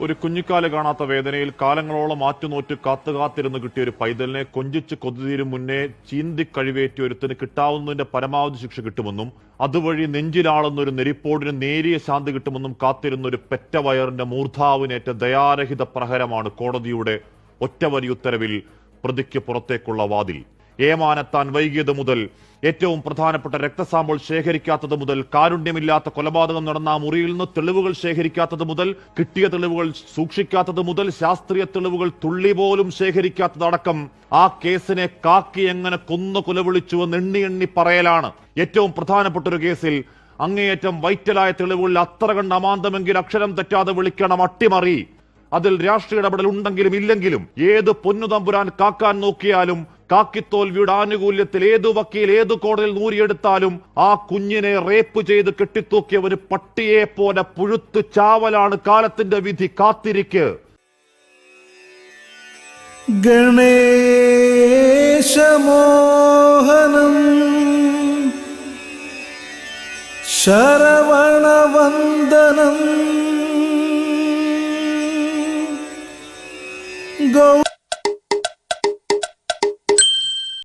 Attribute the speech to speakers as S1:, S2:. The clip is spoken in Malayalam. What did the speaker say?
S1: ഒരു കുഞ്ഞിക്കാല് കാണാത്ത വേദനയിൽ കാലങ്ങളോളം ആറ്റുനോറ്റ് കാത്തുകാത്തിരുന്ന് കിട്ടിയ ഒരു പൈതലിനെ കൊഞ്ചിച്ച് കൊതിതീരും മുന്നേ ചീന്തി കഴിവേറ്റിയ ഒരുത്തിന് കിട്ടാവുന്നതിന്റെ പരമാവധി ശിക്ഷ കിട്ടുമെന്നും അതുവഴി നെഞ്ചിലാളുന്ന ഒരു നെരിപ്പോടിന് നേരിയ ശാന്തി കിട്ടുമെന്നും കാത്തിരുന്ന ഒരു പെറ്റ വയറിന്റെ മൂർധാവിനേറ്റ ദയാരഹിത പ്രഹരമാണ് കോടതിയുടെ ഒറ്റവരി ഉത്തരവിൽ പ്രതിക്ക് പുറത്തേക്കുള്ള വാതിൽ. ഏമാനെത്താൻ വൈകിയത് മുതൽ, ഏറ്റവും പ്രധാനപ്പെട്ട രക്തസാമ്പിൾ ശേഖരിക്കാത്തത് മുതൽ, കാരുണ്യമില്ലാത്ത കൊലപാതകം നടന്ന ആ മുറിയിൽ നിന്ന് തെളിവുകൾ ശേഖരിക്കാത്തത് മുതൽ, കിട്ടിയ തെളിവുകൾ സൂക്ഷിക്കാത്തത് മുതൽ, ശാസ്ത്രീയ തെളിവുകൾ തുള്ളി പോലും ശേഖരിക്കാത്തതടക്കം ആ കേസിനെ കാക്കി എങ്ങനെ കൊന്നു കുലവിളിച്ചുവെന്ന് എണ്ണി എണ്ണി പറയലാണ്. ഏറ്റവും പ്രധാനപ്പെട്ട ഒരു കേസിൽ അങ്ങേയറ്റം വൈറ്റലായ തെളിവുകളിൽ അത്ര കണ്ട് അമാന്തമെങ്കിൽ അക്ഷരം തെറ്റാതെ വിളിക്കണം അട്ടിമറി. അതിൽ രാഷ്ട്രീയ ഇടപെടൽ ഉണ്ടെങ്കിലും ഇല്ലെങ്കിലും ഏത് പൊന്നുതമ്പുരാൻ കാക്കാൻ നോക്കിയാലും കാക്കിത്തോൽവിയുടെ ആനുകൂല്യത്തിൽ ഏതു വക്കീൽ ഏതു കോടതിയിൽ നൂരിയെടുത്താലും ആ കുഞ്ഞിനെ റേപ്പ് ചെയ്ത് കെട്ടിത്തൂക്കിയവന് പട്ടിയെ പോലെ പുഴുത്ത് ചാവലാണ് കാലത്തിന്റെ വിധി. കാത്തിരിക്ക്.
S2: ഗണേശമോഹനം ശരവണവന്ദനം